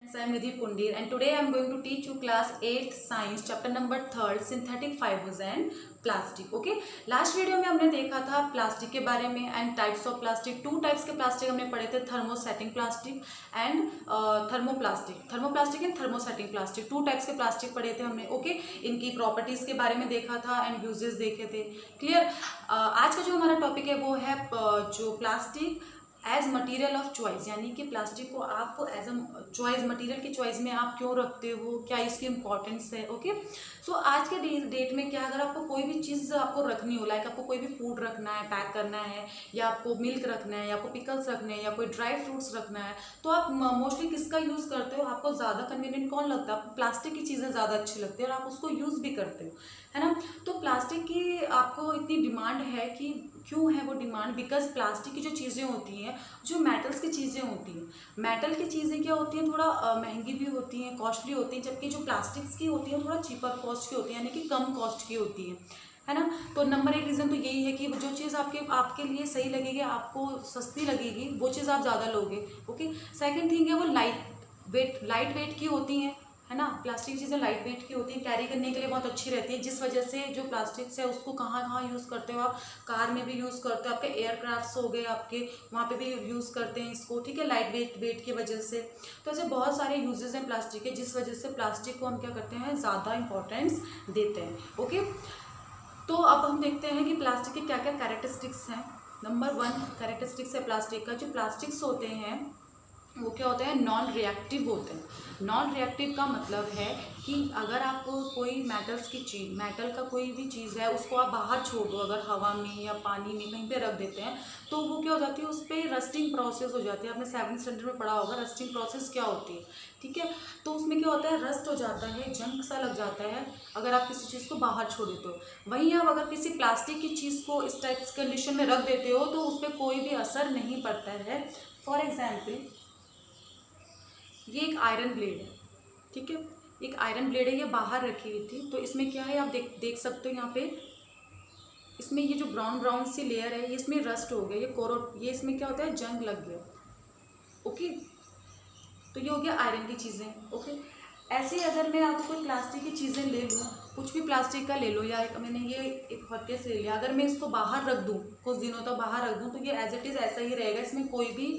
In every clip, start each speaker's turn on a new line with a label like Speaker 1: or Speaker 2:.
Speaker 1: I am Nidhi Pundir and today I am going to teach you class 8th science chapter number 3rd synthetic fibers and plastic. Okay, last video में हमने देखा था plastic के बारे में and types of plastic. Two types के plastic हमने पढ़े थे, thermosetting plastic and thermoplastic and thermosetting plastic. Two types के प्लास्टिक पढ़े थे हमने। ओके, इनकी प्रॉपर्टीज के बारे में देखा था एंड यूजेस देखे थे। क्लियर। आज का जो हमारा टॉपिक है वो है जो plastic as material of choice, यानी कि प्लास्टिक को आप एज अ चॉइस, मटीरियल की चॉइस में आप क्यों रखते हो, क्या इसकी इंपॉर्टेंस है। ओके, सो आज के डेट में क्या, अगर आपको कोई भी चीज़ आपको रखनी हो, लाइक आपको कोई भी फूड रखना है, पैक करना है, या आपको मिल्क रखना है, या आपको पिकल्स रखने हैं, या कोई ड्राई फ्रूट्स रखना है, तो आप मोस्टली किसका यूज़ करते हो? आपको ज़्यादा कन्वीनियंट कौन लगता है? आपको प्लास्टिक की चीज़ें ज़्यादा अच्छी लगती है और आप उसको यूज़ भी करते हो, है ना। तो प्लास्टिक की आपको इतनी डिमांड है कि क्यों है वो डिमांड? बिकॉज प्लास्टिक की जो चीज़ें होती हैं, जो मेटल्स की चीज़ें होती हैं, मेटल की चीज़ें क्या होती हैं, थोड़ा महंगी भी होती हैं, कॉस्टली होती हैं, जबकि जो प्लास्टिक्स की होती हैं थोड़ा चीपर कॉस्ट की होती है, यानी कि कम कॉस्ट की होती है ना। तो नंबर एक रीज़न तो यही है कि जो चीज़ आपके लिए सही लगेगी, आपको सस्ती लगेगी, वो चीज़ आप ज़्यादा लोगे। ओके, सेकेंड थिंग है वो लाइट वेट की होती हैं, है ना। प्लास्टिक चीज़ें लाइट वेट की होती हैं, कैरी करने के लिए बहुत अच्छी रहती है, जिस वजह से जो प्लास्टिक्स है उसको कहाँ कहाँ यूज़ करते हो आप? कार में भी यूज़ करते हो, आपके एयरक्राफ्ट्स हो गए आपके, वहाँ पे भी यूज़ करते हैं इसको, ठीक है, लाइट वेट की वजह से। तो ऐसे बहुत सारे यूजेस हैं प्लास्टिक के, जिस वजह से प्लास्टिक को हम क्या करते हैं, ज़्यादा इंपॉर्टेंस देते हैं। ओके, तो अब हम देखते हैं कि प्लास्टिक के क्या क्या कैरेक्टरिस्टिक्स हैं। नंबर 1 कैरेक्टरिस्टिक्स है प्लास्टिक का, जो प्लास्टिक्स होते हैं वो क्या होते हैं, नॉन रिएक्टिव होते हैं। नॉन रिएक्टिव का मतलब है कि अगर आप कोई मेटल का कोई भी चीज़ है, उसको आप बाहर छोड़ दो, अगर हवा में या पानी में कहीं पे रख देते हैं, तो वो क्या हो जाती है, उस पर रस्टिंग प्रोसेस हो जाती है। आपने 7th स्टैंडर्ड में पढ़ा होगा रस्टिंग प्रोसेस क्या होती है, ठीक है। तो उसमें क्या होता है, रस्ट हो जाता है, जंग सा लग जाता है अगर आप किसी चीज़ को बाहर छोड़ देते हो। वहीं आप अगर किसी प्लास्टिक की चीज़ को इस टाइप कंडीशन में रख देते हो तो उस पर कोई भी असर नहीं पड़ता है। फॉर एग्जाम्पल, ये एक आयरन ब्लेड है, ठीक है, एक आयरन ब्लेड है, ये बाहर रखी हुई थी। तो इसमें क्या है, आप देख सकते हो यहाँ पे, इसमें ये जो ब्राउन सी लेयर है, ये इसमें रस्ट हो गया, ये इसमें क्या होता है, जंग लग गया। ओके, तो ये हो गया आयरन की चीज़ें। ओके, ऐसे ही अगर मैं आपको कोई प्लास्टिक की चीज़ें ले लूँ, कुछ भी प्लास्टिक का ले लो, या मैंने ये एक हॉटकेस ले लिया, अगर मैं इसको बाहर रख दूँ, कुछ दिनों तक बाहर रख दूँ, तो ये एज इट इज़ ऐसा ही रहेगा, इसमें कोई भी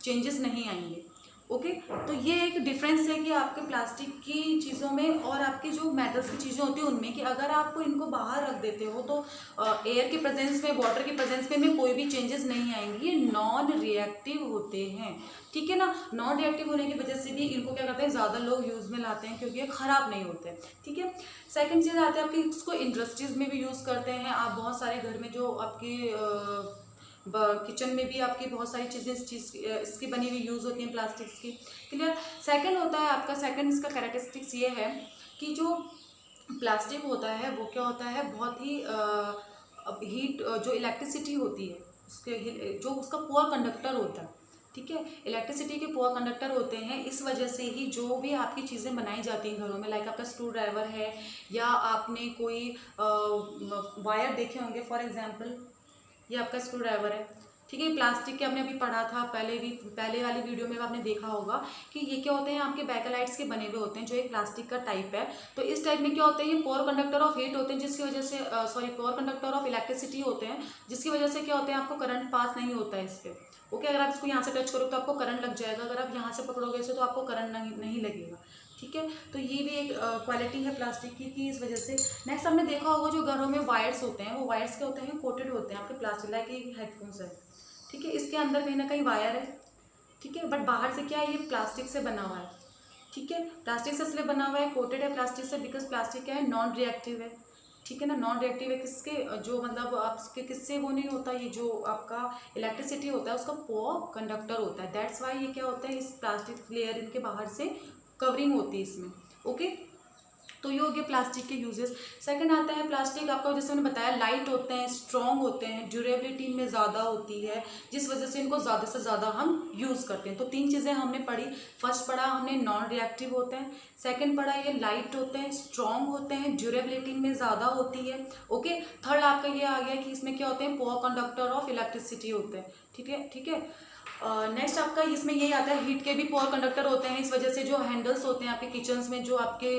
Speaker 1: चेंजेस नहीं आएंगे। ओके, तो ये एक डिफरेंस है कि आपके प्लास्टिक की चीज़ों में और आपकी जो मेटल्स की चीज़ें होती हैं उनमें, कि अगर आप इनको बाहर रख देते हो तो एयर के प्रेजेंस में, वाटर के प्रेजेंस में कोई भी चेंजेस नहीं आएंगे। ये नॉन रिएक्टिव होते हैं, ठीक है ना। नॉन रिएक्टिव होने की वजह से भी इनको क्या करते हैं, ज़्यादा लोग यूज़ में लाते हैं, क्योंकि ये ख़राब नहीं होते, ठीक है। सेकेंड चीज़ आती है आपकी, इसको इंडस्ट्रीज़ में भी यूज़ करते हैं आप। बहुत सारे घर में जो आपके किचन में भी आपकी बहुत सारी चीज़ें इसकी बनी हुई यूज़ होती हैं, प्लास्टिक्स की। क्लियर। सेकंड होता है आपका, सेकंड इसका कैरेक्टरिस्टिक्स ये है कि जो प्लास्टिक होता है वो क्या होता है, बहुत ही हीट, जो इलेक्ट्रिसिटी होती है उसके, जो उसका पुअर कंडक्टर होता है, ठीक है, इलेक्ट्रिसिटी के पुअर कंडक्टर होते हैं। इस वजह से ही जो भी आपकी चीज़ें बनाई जाती हैं घरों में, लाइक आपका स्क्रू ड्राइवर है, या आपने कोई वायर देखे होंगे, फॉर एग्जांपल ये आपका स्क्रू ड्राइवर है, ठीक है, प्लास्टिक के हमने अभी पढ़ा था, पहले वाली वीडियो में आपने देखा होगा कि ये क्या होते हैं, आपके बैकेलाइट्स के बने हुए होते हैं, जो एक प्लास्टिक का टाइप है। तो इस टाइप में क्या होते हैं, ये पोर कंडक्टर ऑफ हीट होते हैं, जिसकी वजह से पोर कंडक्टर ऑफ इलेक्ट्रिसिटी होते हैं, जिसकी वजह से क्या होते हैं, आपको करंट पास नहीं होता है इस पर। ओके, अगर आप इसको यहाँ से टच करोगे तो आपको करंट लग जाएगा, अगर आप यहाँ से पकड़ोगे इसे तो आपको करंट नहीं लगेगा, ठीक है। तो ये भी एक क्वालिटी है प्लास्टिक की कि इस वजह से। नेक्स्ट हमने देखा होगा जो घरों में वायर्स होते हैं, वो वायर्स क्या होते हैं, कोटेड होते हैं आपके प्लास्टिक, लाइक हेडफोन्स है, ठीक है, इसके अंदर कहीं ना कहीं वायर है, ठीक है, बट बाहर से क्या है, ये प्लास्टिक से बना हुआ है, ठीक है, प्लास्टिक से इसलिए बना हुआ है, कोटेड है प्लास्टिक से, बिकॉज प्लास्टिक क्या है, नॉन रिएक्टिव है, ठीक है ना। नॉन रिएक्टिव है किसके, जो मतलब आपके किससे वो नहीं होता, ये जो आपका इलेक्ट्रिसिटी होता है उसका पोअर कंडक्टर होता है, दैट्स वाई ये क्या होता है, इस प्लास्टिक लेयर इनके बाहर से कवरिंग होती है इसमें। ओके, तो ये हो गया प्लास्टिक के यूजेस। सेकंड आता है प्लास्टिक आपका, जैसे मैंने बताया, लाइट होते हैं, स्ट्रॉन्ग होते हैं, ड्यूरेबिलिटी इनमें ज़्यादा होती है, जिस वजह से इनको ज़्यादा से ज़्यादा हम यूज़ करते हैं। तो 3 चीज़ें हमने पढ़ी। फर्स्ट पढ़ा हमने नॉन रिएक्टिव होते हैं, सेकंड पढ़ा ये लाइट होते हैं, स्ट्रॉन्ग होते हैं, ड्यूरेबिलिटी में ज़्यादा होती है। ओके, थर्ड आपका ये आ गया कि इसमें क्या होते हैं, पोअर कंडक्टर ऑफ इलेक्ट्रिसिटी होते हैं, ठीक है, ठीक है। नेक्स्ट आपका इसमें यही आता है, हीट के भी पुअर कंडक्टर होते हैं, इस वजह से जो हैंडल्स होते हैं आपके किचन्स में, जो आपके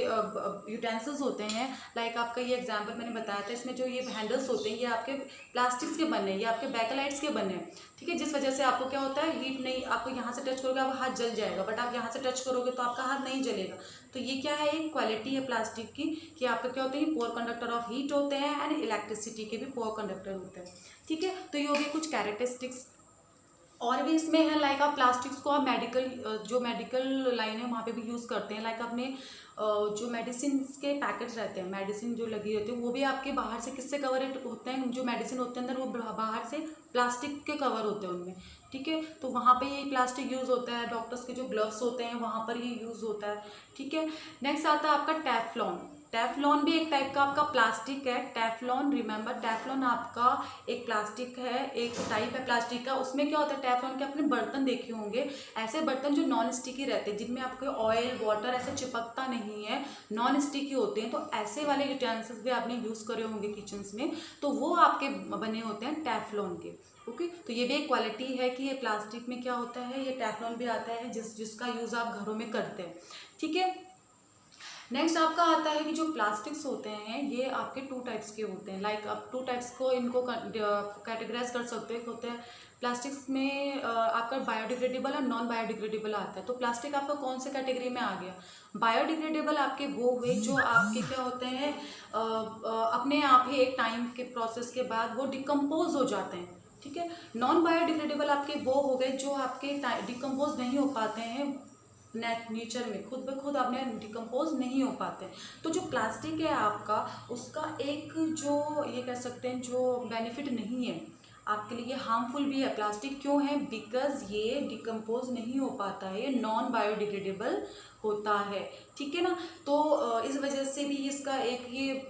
Speaker 1: यूटेंसिल्स होते हैं, लाइक आपका ये एग्जांपल मैंने बताया था, इसमें जो ये हैंडल्स होते हैं ये आपके प्लास्टिक्स के बने हैं, ये आपके बैकलाइट्स के बने हैं, ठीक है, जिस वजह से आपको क्या होता है, हीट नहीं, आपको यहाँ से टच करोगे आपका हाथ जल जाएगा, बट आप यहाँ से टच करोगे तो आपका हाथ नहीं जलेगा। तो ये क्या है, एक क्वालिटी है प्लास्टिक की कि आपका क्या होता है, ये पुअर कंडक्टर ऑफ हीट होते हैं एंड इलेक्ट्रिसिटी के भी पुअर कंडक्टर होते हैं, ठीक है। तो ये हो गए कुछ कैरेक्टरिस्टिक्स। और भी इसमें है, लाइक आप प्लास्टिक्स को आप मेडिकल, जो मेडिकल लाइन है वहाँ पे भी यूज़ करते हैं, लाइक अपने जो मेडिसिन के पैकेट्स रहते हैं, मेडिसिन जो लगी रहती है वो भी आपके बाहर से किससे कवर होते हैं, जो मेडिसिन होते हैं अंदर वो बाहर से प्लास्टिक के कवर होते हैं उनमें, ठीक है। तो वहाँ पे ये प्लास्टिक यूज़ होता है, डॉक्टर्स के जो ग्लव्स होते हैं वहाँ पर ये यूज़ होता है, ठीक है। नेक्स्ट आता है आपका टेफ्लॉन। टेफ्लॉन भी एक टाइप का आपका प्लास्टिक है। टेफ्लॉन, रिमेंबर टेफ्लॉन आपका एक प्लास्टिक है, एक टाइप है प्लास्टिक का। उसमें क्या होता है, टेफ्लॉन के अपने बर्तन देखे होंगे, ऐसे बर्तन जो नॉन स्टिकी रहते हैं, जिनमें आपके ऑयल वाटर ऐसे चिपकता नहीं है, नॉन स्टिकी होते हैं। तो ऐसे वाले यूटेंसिल्स भी आपने यूज़ करे होंगे किचन्स में, तो वो आपके बने होते हैं टेफ्लॉन के, ओके। तो ये भी एक क्वालिटी है कि ये प्लास्टिक में क्या होता है, ये टेफ्लॉन भी आता है जिसका यूज़ आप घरों में करते हैं, ठीक है। नेक्स्ट आपका आता है कि जो प्लास्टिक्स होते हैं ये आपके टू टाइप्स के होते हैं, लाइक आप टू टाइप्स को इनको कैटेगराइज कर सकते हैं। होते हैं प्लास्टिक्स में आपका बायोडिग्रेडेबल और नॉन बायोडिग्रेडेबल आता है। तो प्लास्टिक आपका कौन से कैटेगरी में आ गया, बायोडिग्रेडेबल आपके वो हुए जो आपके क्या होते हैं, अपने आप ही एक टाइम के प्रोसेस के बाद वो डिकम्पोज हो जाते हैं, ठीक है। नॉन बायोडिग्रेडेबल आपके वो हो गए जो आपके डिकम्पोज नहीं हो पाते हैं, नेचर में खुद ब खुद आपने डिकम्पोज नहीं हो पाते। तो जो प्लास्टिक है आपका, उसका एक जो ये कह सकते हैं जो बेनिफिट नहीं है आपके लिए, हार्मफुल भी है प्लास्टिक। क्यों है, बिकॉज ये डिकम्पोज नहीं हो पाता है, ये नॉन बायोडिग्रेडेबल होता है, ठीक है ना। तो इस वजह से भी इसका एक ये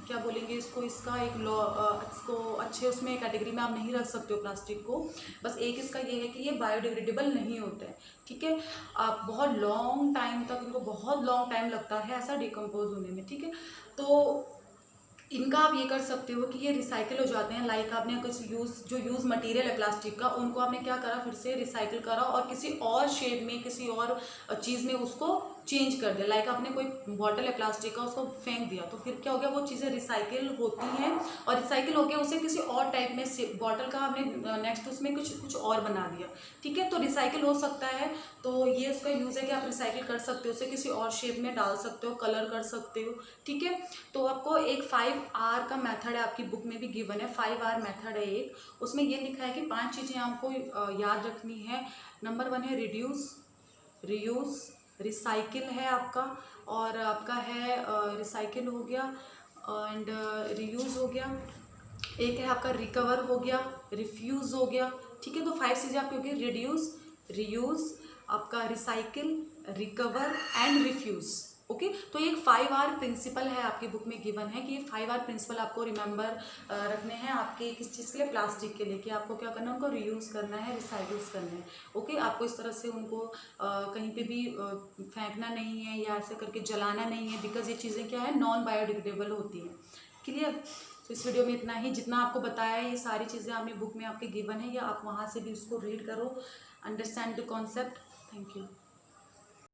Speaker 1: क्या बोलेंगे इसको, इसका एक लॉ, इसको अच्छे उसमें कैटेगरी में आप नहीं रख सकते हो प्लास्टिक को। बस एक इसका ये है कि ये बायोडिग्रेडेबल नहीं होते हैं, ठीक है। आप बहुत लॉन्ग टाइम तक, इनको बहुत लॉन्ग टाइम लगता है ऐसा डिकम्पोज होने में, ठीक है। तो इनका आप ये कर सकते हो कि ये रिसाइकिल हो जाते हैं, लाइक आपने कुछ जो यूज़ मटेरियल है प्लास्टिक का, उनको आपने क्या करा, फिर से रिसाइकिल करा और किसी और शेप में, किसी और चीज़ में उसको चेंज कर दिया। लाइक आपने कोई बॉटल है प्लास्टिक का, उसको फेंक दिया, तो फिर क्या हो गया, वो चीज़ें रिसाइकिल होती हैं और रिसाइकिल होकर उसे किसी और टाइप में बॉटल का आपने नेक्स्ट उसमें कुछ और बना दिया, ठीक है। तो रिसाइकिल हो सकता है, तो ये उसका यूज़ है कि आप रिसाइकिल कर सकते हो, उसे किसी और शेप में डाल सकते हो, कलर कर सकते हो, ठीक है। तो आपको एक 5R का मेथड है, आपकी बुक में भी गिवन है, 5R मेथड है एक, उसमें ये लिखा है कि 5 चीज़ें आपको याद रखनी है। नंबर 1 है रिड्यूस, रीयूज़, रिसाइकिल है आपका, और आपका है रिसाइकिल हो गया एंड रीयूज़ हो गया, एक है आपका रिकवर हो गया, रिफ्यूज़ हो गया, ठीक है। तो 5 चीज़ें आपकी होगी, रिड्यूस, रीयूज़, आपका recycle, recover and refuse, okay. तो ये एक 5R प्रिंसिपल है, आपकी बुक में गिवन है कि ये 5R प्रिंसिपल आपको रिमेंबर रखने हैं आपके किस चीज़ के लिए, प्लास्टिक के लिए, कि आपको क्या करना है, उनको रीयूज़ करना है, रिसाइकिल्स करने हैं, ओके। आपको इस तरह से उनको कहीं पे भी फेंकना नहीं है या ऐसे करके जलाना नहीं है, बिकॉज ये चीज़ें क्या है, नॉन बायोडिग्रेडेबल होती हैं, क्लियर। तो इस वीडियो में इतना ही, जितना आपको बताया है ये सारी चीज़ें आपने बुक में आपके गिवन है, या आप वहाँ से भी उसको रीड करो, understand the concept. Thank you.